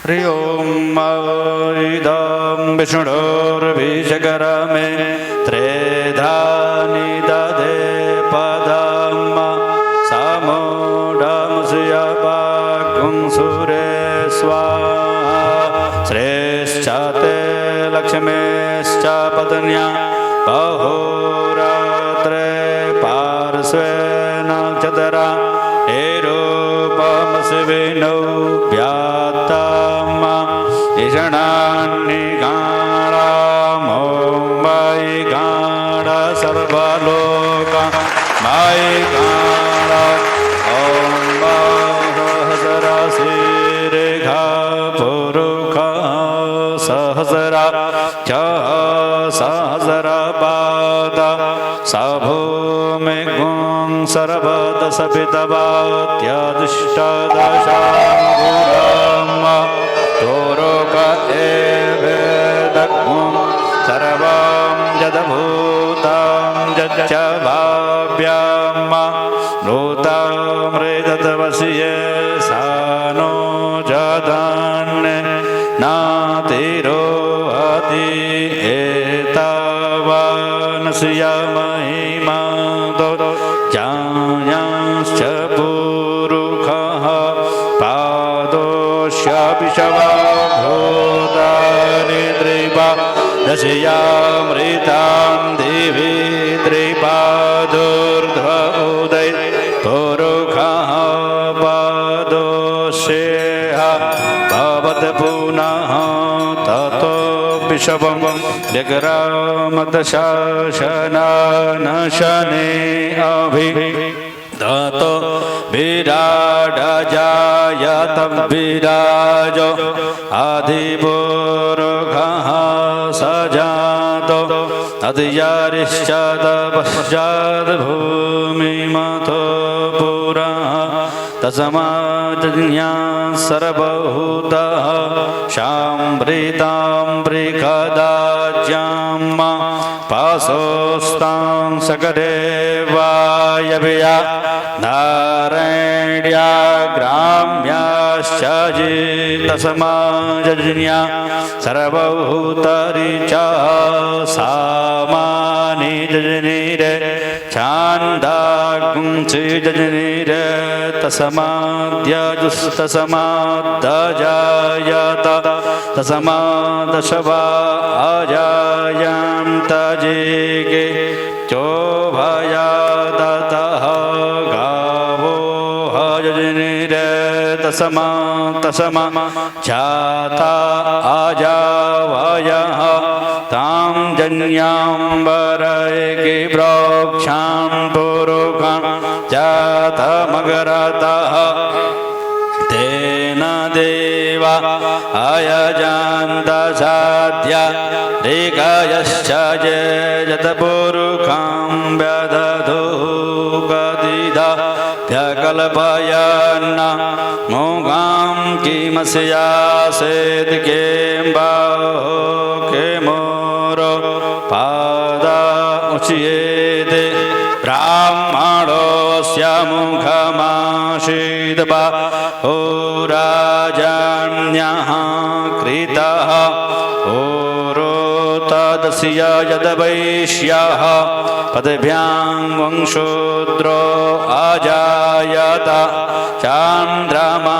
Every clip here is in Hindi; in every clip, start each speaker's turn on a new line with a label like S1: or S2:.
S1: हरि ओम इदं विष्णुर्विशकरमे त्रेधानि दधे पदं समूढमुष्यवागुंसुरे स्वाहा श्रेष्ठ ते लक्ष्मीश्च पत्न्या बहुरात्रे पार्श्वे नक्षत्रा एरूपमस्विनौ व्यात्तम् ईशणान्निगारामो मयि गाढ सर्वलोक मयि गाढ ॐ सहस्रशिरेखा पुरुषः सहस्रा च सहस्रपाद स भूमिगुं सर्वदशपितवात्यदिष्टदशाङ्गुलम् तोरोक एवेदग्मुं सर्वं यद्भूतं यच्च भाव्यं नूतमृतवस्ये सानो जदान्ने नातिरोहति एतावानस्य महिमादो जायांश्च पुरुषः पादोश्च विषवभूतानि त्रिपा दशयामृतां दिवि त्रिपादोर्ध्व उदय पुरुषः पादोश्चेह भवत् पुनः ततो विषवं व्यग्रामदशासनानशने अभि ततो विराडजायत विराजो अधिपुरुषः सजातो अद्यारिश्चादपश्चाद्भूमिमथो पुरः तस्माज्ज्ञा सर्वभूतः शाम्भृताम्भृकदाज्यां पाशोस्तां सकरे वायव्या नारायण्या ग्राम्याश्च तस्माज्ज्ञा सर्वभूतरिचा सामानि जजनीरे छान्दागुंसि जजनीरे तस्माद्यजुस्तस्माद्दजायत तस्मादशवा अजायां तजिगे चोभयादतः गावो हजनिरे तस्मा जाता अजावयः तां जन्याम्बरैके प्रोक्षां पुरुषं जातमगरतः तेन देवा अयजान्तसाध्या ऋगयश्च ये यत्पुरुषं व्यदधो गदिदा व्यकल्पयन् मोगां किमस्यासेत् किं बाहो किमोरो पादा उच्येते ब्राह्मणोऽस्य मुखमासीत् बाहो राजन्यः कृतः तदस्य यद्वैश्यः पदभ्यां वंशूद्रो अजायत चान्द्रमा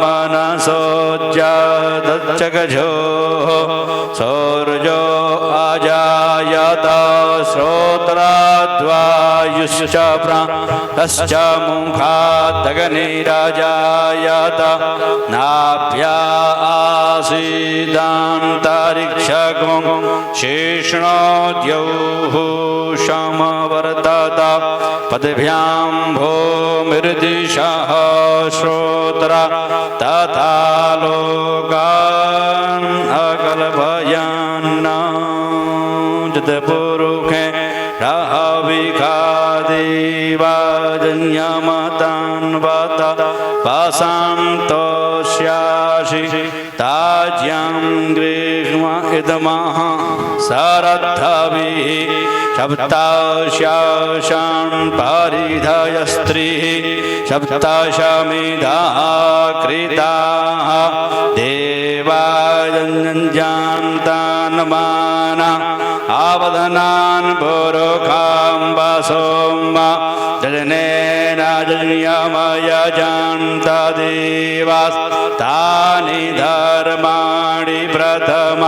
S1: मनसोऽजादच्चगजोः सौर्यो अजायत श्रोत्राद्वायुश्च प्राणश्च मुखादग्निरजायत नाभ्या आसीदान्तरिक्षगुं शेषणोद्यौः समवर्तत पदभ्यां भूमिर्दिशः श्रोत्रा तथा लोकान् अकल्पयन् जतपुरुषे राहविखादिवाजन्यमतान्वत वासान्तोष्यासि ताज्यां ग्रीष्म इदमः सरद्धभिः सप्ताशां परिधय स्त्रीः सप्ताशमिधा कृताः जञ्जान्तान् माना आवदनान् पुरुखाम्बसोम जजनेन जन्यमयजान्ता देवास्तानि धर्माणि प्रथम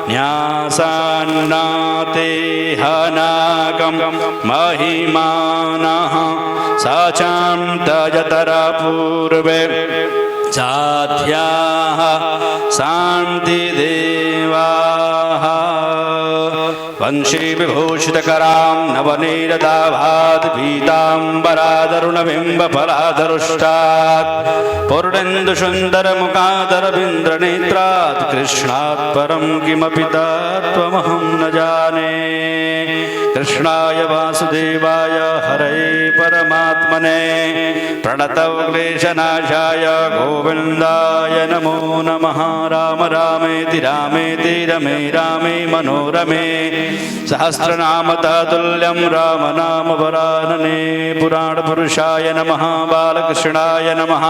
S1: न्यासान्नाते हनाकं महिमानः सचान्तजतरा पूर्वे साध्याः शान्तिदेवाः वंशीविभूषितकरां नवनीरदाभात् पीताम्बरादरुणबिम्बफलाधरुष्टात् पूर्णेन्दुसुन्दरमुखादरविन्द्रनेत्रात् कृष्णात् परं किमपि तत्त्वमहं न जाने। कृष्णाय वासुदेवाय हरये परमात्मने प्रणतक्लेशनाशाय गोविन्दाय नमो नमः। राम रामेति रामेति रमे रामे मनोरमे सहस्रनाम तत्तुल्यं राम नाम वरानने। पुराणपुरुषाय नमः बालकृष्णाय नमः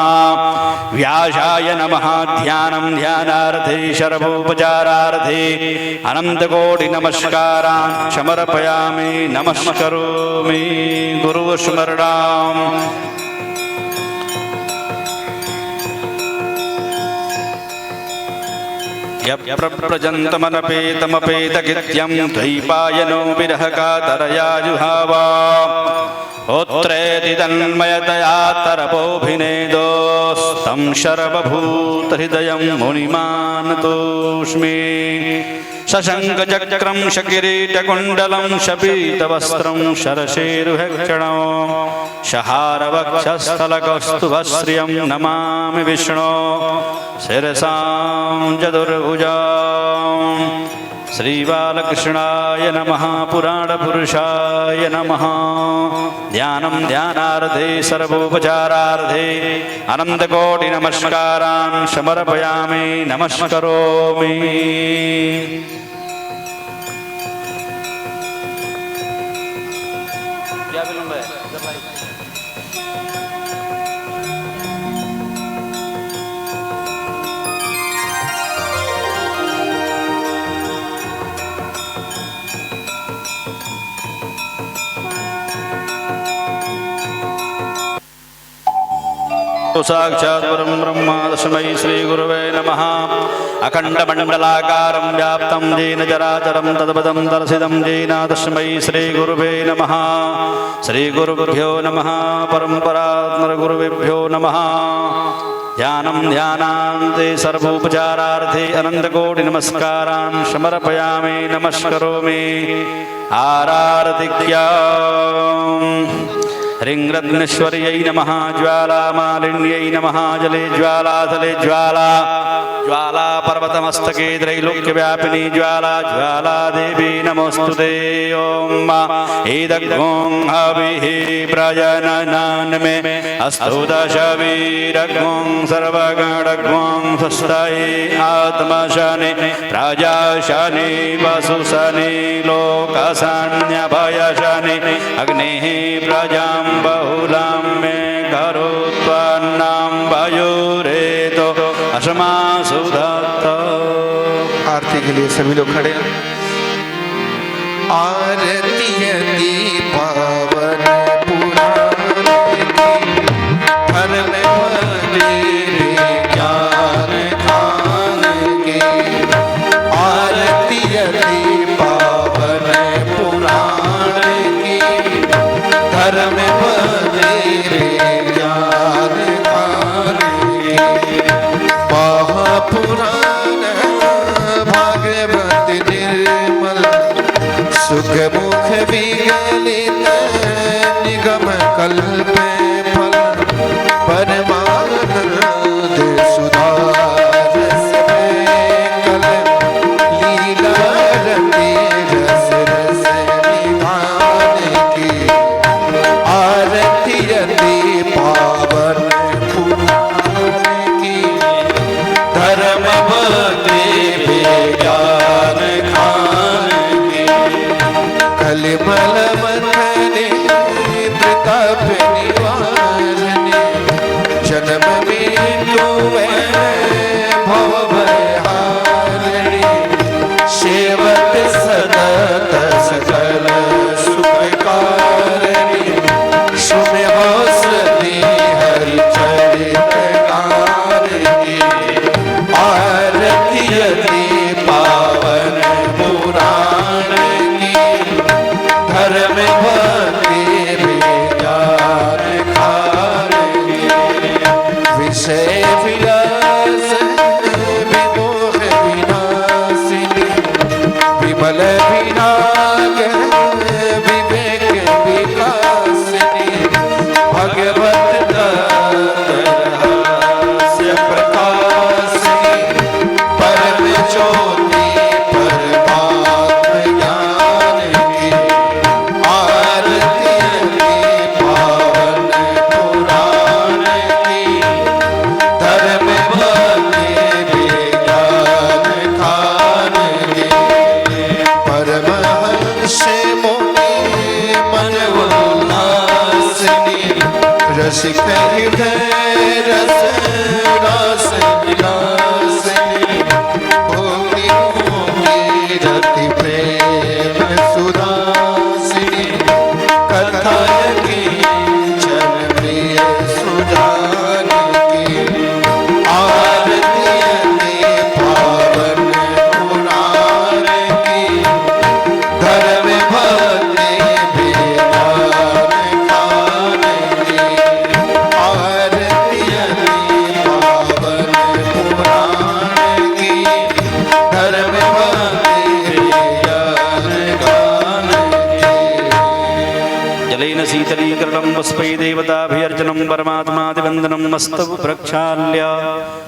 S1: व्यासाय नमः ध्यानं ध्यानार्थे शरभोपचारार्थे अनन्तकोटिनमस्कारान् समर्पयामि नमस्करोमि गुरुस्मरणाम्। यप्रव्रजन्तमनपेतमपेतकृत्यं द्वैपायनो विरहकातरया जुहाव होत्रेति तन्मयतया तरपोऽभिनेदोस्तं शर्वभूतहृदयं मुनिमानतोऽस्मि। शशङ्खचक्रं शकिरीटकुण्डलं शपीतवस्त्रं शरशेरुहक्षणो शहारवक्षस्थलकौस्तुभश्रियं नमामि विष्णो शिरसां चतुर्भुजां। श्रीबालकृष्णाय नमः पुराणपुरुषाय नमः। ध्यानं ध्यानार्थे सर्वोपचारार्थे अनन्तकोटिनमस्कारान् समर्पयामि नमस्करोमि। साक्षात् परं ब्रह्म तस्मै श्रीगुरवे नमः। अखण्डमण्डलाकारं व्याप्तं येन चराचरं तद्पदं दर्शितं येन तस्मै श्रीगुरवे नमः। श्रीगुरुभ्यो नमः परम्परात्मगुरुभ्यो नमः। ध्यानं ध्यानान्ते सर्वोपचारार्थे अनन्तकोटिनमस्कारान् समर्पयामि नमस्करोमि। आरारतिक्याम् ह्रीं नमः ज्वालामालिन्यै नमः जले ज्वाला थले ज्वाला ज्वाला पर्वतमस्तके त्रैलोक्यव्यापिनी ज्वाला ज्वाला देवी नमोस्तुते। ॐ एदग्गों हविः प्रजननान् मे अस्तु दशवीरग्गों सर्वगणग्गों स्वस्ताये आत्मशने प्रजाशने वसुशने लोकसन्न्यभयशने अग्नेः प्रजां बहुलां मे करोत्वन्नां वयोरेतो असमासु दत्त।
S2: आरती के लिए सभी लोग खड़े हैं। आरती यदि पावन पुराण धर्म मंदिर ज्ञान खान के। आरती यदि पावन पुराण की धर्म मंदिर ज्ञान खान के। महापुराण भागवत निर्मल सुख मुख विगलित निगम कल्प फल परमानंद सुधारस कल लीला रति रस रस निधान की। आरती यदि पावन पुराण की धर्म भक्ति विज्ञान खान की। कलिमल मथने प्रताप निवारने जन्म मृत्यु भव भयहारने
S1: मंगलम वस्पै देवताभिर्चनं परमात्मादिवन्दनं मस्तु प्रक्षाल्य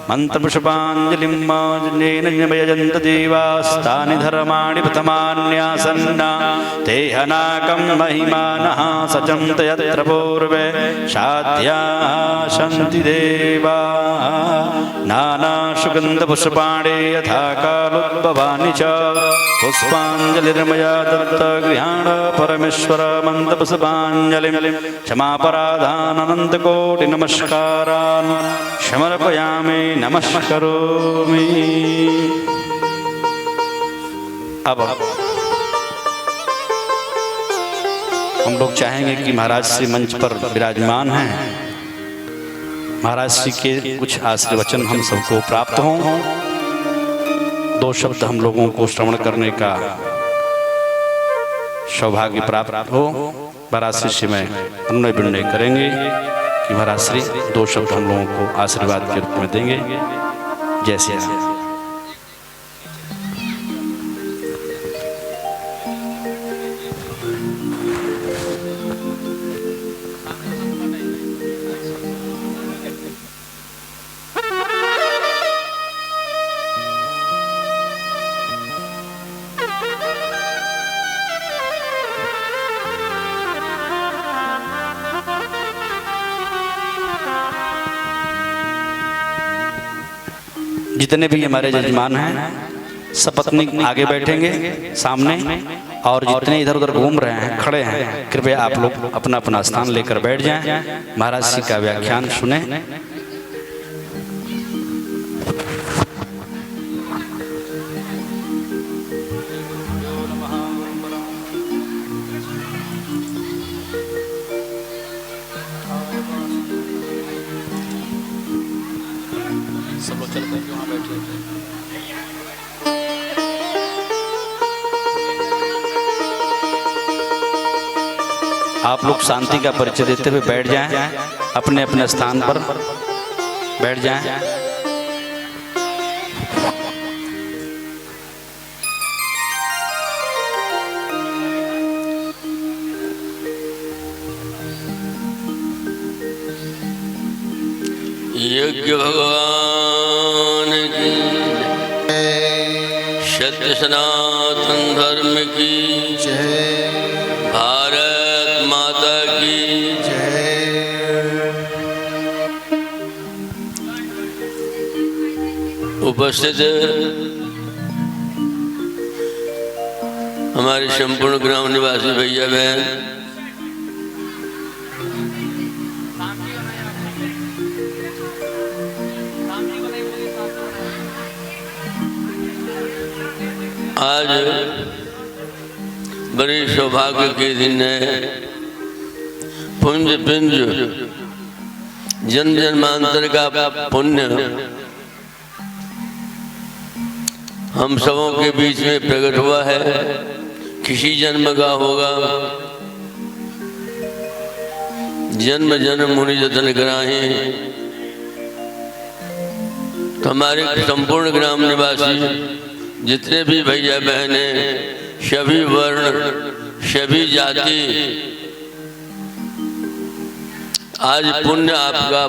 S1: मन्त्रपुष्पाञ्जलिं माजनेन निमयजन्त देवास्तानि धर्माणि प्रथमान्यासन्ना ते हनाकं महिमानः सचन्त यत्र पूर्वे साध्याः सन्ति देवाः नानासुगन्धपुष्पाणि यथा कालोद्भवानि च पुष्पाञ्जलिर्मया दत्तगृहाण परमेश्वर मन्दपुष्पाञ्जलिं क्षमापराधानन्तकोटिनमस्कारान् समर्पयामि नमस्करोमि। अब हम लोग चाहेंगे कि महाराज श्री मंच पर विराजमान हैं, महाराज श्री के कुछ आशीर्वचन हम सबको प्राप्त हों, दो शब्द हम लोगों को श्रवण करने का सौभाग्य प्राप्त हो। महाराज श्री से मैं अनुनय विनय करेंगे कि महाराज श्री दो शब्द हम लोगों को आशीर्वाद के रूप में देंगे। जय श्री राम। जितने भी हमारे जजमान हैं सपत्नी आगे बैठेंगे सामने, और जितने इधर उधर घूम रहे हैं खड़े हैं कृपया आप लोग अपना अपना स्थान लेकर बैठ जाएं, महाराज जी का व्याख्यान सुने। सब लोग चलते हैं वहाँ बैठे। आप लोग शांति का परिचय देते हुए बैठ जाएं, अपने अपने स्थान पर बैठ जाएं।
S3: यज्ञ भगवान की, सत्य सनातन धर्म की
S2: जय,
S3: भारत माता की
S2: जय।
S3: उपस्थित हमारे संपूर्ण ग्राम निवासी भैया बहन, आज बड़े सौभाग्य के दिन है। पुंज पिंज जन्म जन्मांतर का पुण्य हम सबों के बीच में प्रकट हुआ है। किसी जन्म का होगा, जन्म जन्म मुनि जतन कराहे। तो हमारे संपूर्ण ग्राम निवासी जितने भी भैया बहने, सभी वर्ण सभी जाति, आज पुण्य आपका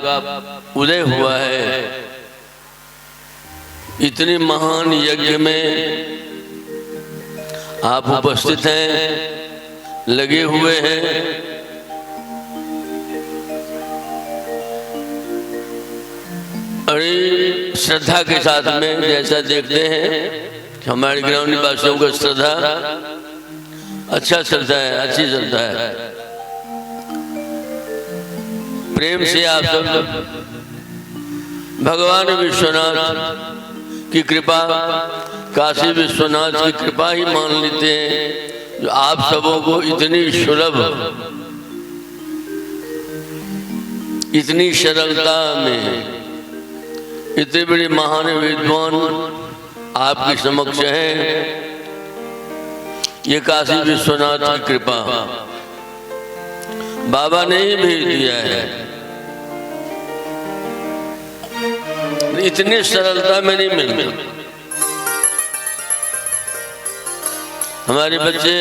S3: उदय हुआ है। इतनी महान यज्ञ में आप उपस्थित हैं, लगे हुए हैं। बड़ी श्रद्धा के साथ में जैसा देखते हैं हमारे ग्राम निवासियों का श्रद्धा अच्छा श्रद्धा है, अच्छी श्रद्धा है। प्रेम से आप सब भगवान विश्वनाथ की कृपा, काशी विश्वनाथ की कृपा ही मान लेते हैं, जो आप सबों को इतनी सुलभ, इतनी सरलता में इतने बड़े महान विद्वान आपके समक्ष हैं। ये काशी विश्वनाथ की कृपा बाबा ने ही भेज दिया है। इतनी सरलता में नहीं मिलती। हमारे बच्चे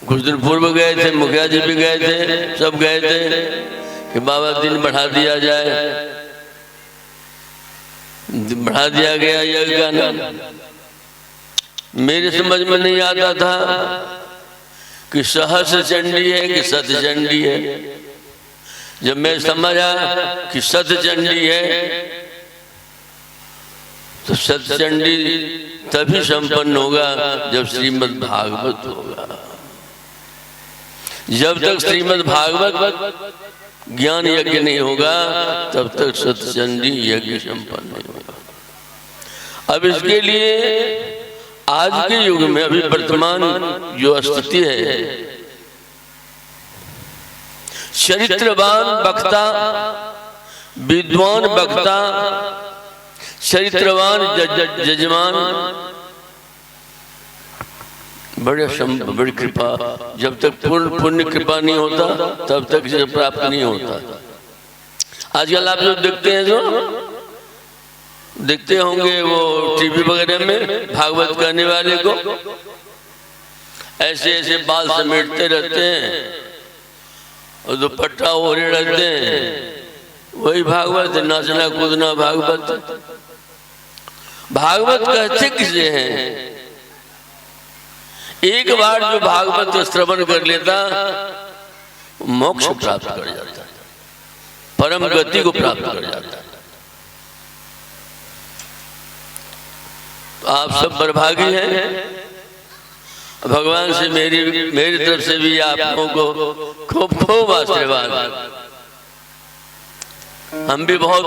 S3: कुछ दिन पूर्व गए थे, मुखिया जी भी गए थे, सब गए थे कि बाबा दिन बढ़ा दिया जाए। बढ़ा दिया गया यज्ञ का नाम। मेरे समझ में नहीं आता था कि सहस्र चंडी है कि सत चंडी है। जब मैं समझा कि सत चंडी है तो सत चंडी तभी संपन्न होगा जब श्रीमद् भागवत होगा। जब तक श्रीमद् भागवत ज्ञान यज्ञ नहीं होगा तब तक सतचंडी यज्ञ संपन्न नहीं होगा। अब इसके लिए आज के युग में अभी वर्तमान जो स्थिति है, चरित्रवान वक्ता, विद्वान वक्ता, चरित्रवान जजमान, बड़ी कृपा, जब तक पूर्ण पुण्य कृपा नहीं होता तब तक इसे प्राप्त नहीं होता। आजकल आप जो देखते हैं, जो देखते होंगे वो टीवी वगैरह में भागवत कहने वाले को ऐसे ऐसे बाल समेटते रहते हैं और दुपट्टा ओढ़े रहते हैं, वही भागवत है। नाचना कूदना भागवत। भागवत कहते किसे हैं? एक बार जो भागवत श्रवण कर लेता मोक्ष प्राप्त कर जाता, परम गति को प्राप्त कर जाता। तो आप सब बड़भागी हैं। भगवान से मेरी तरफ से भी आप लोगों को खूब खूब आशीर्वाद। हम भी बहुत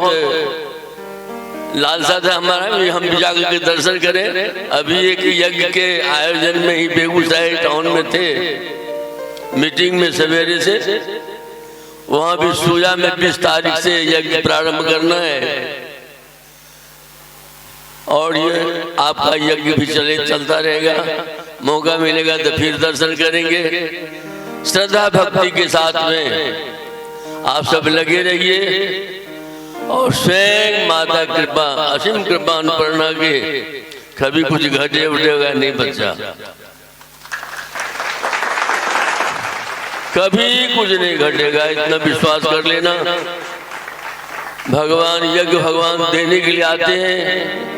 S3: लालसा था हमारा भी, हम भी जाकर के दर्शन करें। अभी एक यज्ञ के आयोजन में ही बेगूसराय टाउन में थे, मीटिंग में सवेरे से। वहां भी सूया में 20 तारीख से यज्ञ प्रारंभ करना है और ये आपका यज्ञ भी चलता रहेगा। मौका मिलेगा तो फिर दर्शन करेंगे। श्रद्धा भक्ति के साथ में आप सब लगे रहिए और स्वयं माता कृपा, असीम कृपा अन्नपूर्णा के कभी कुछ घटे उठेगा नहीं बच्चा, कभी कुछ नहीं घटेगा, इतना विश्वास कर लेना। भगवान यज्ञ भगवान देने के लिए आते हैं,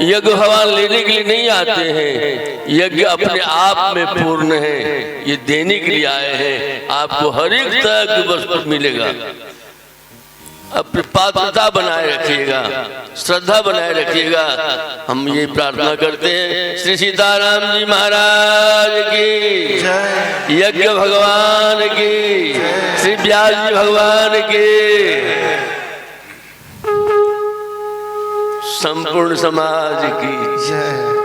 S3: यज्ञ भगवान लेने के लिए नहीं आते हैं। यज्ञ अपने आप में पूर्ण है, ये देने के लिए आए हैं। आपको हर एक तरह की वस्तु मिलेगा। अपनी पात्रता बनाए रखिएगा, श्रद्धा बनाए रखिएगा। हम ये प्रार्थना करते हैं। श्री सीताराम जी महाराज की, यज्ञ भगवान की, श्री व्यास जी भगवान की, संपूर्ण समाज की जय।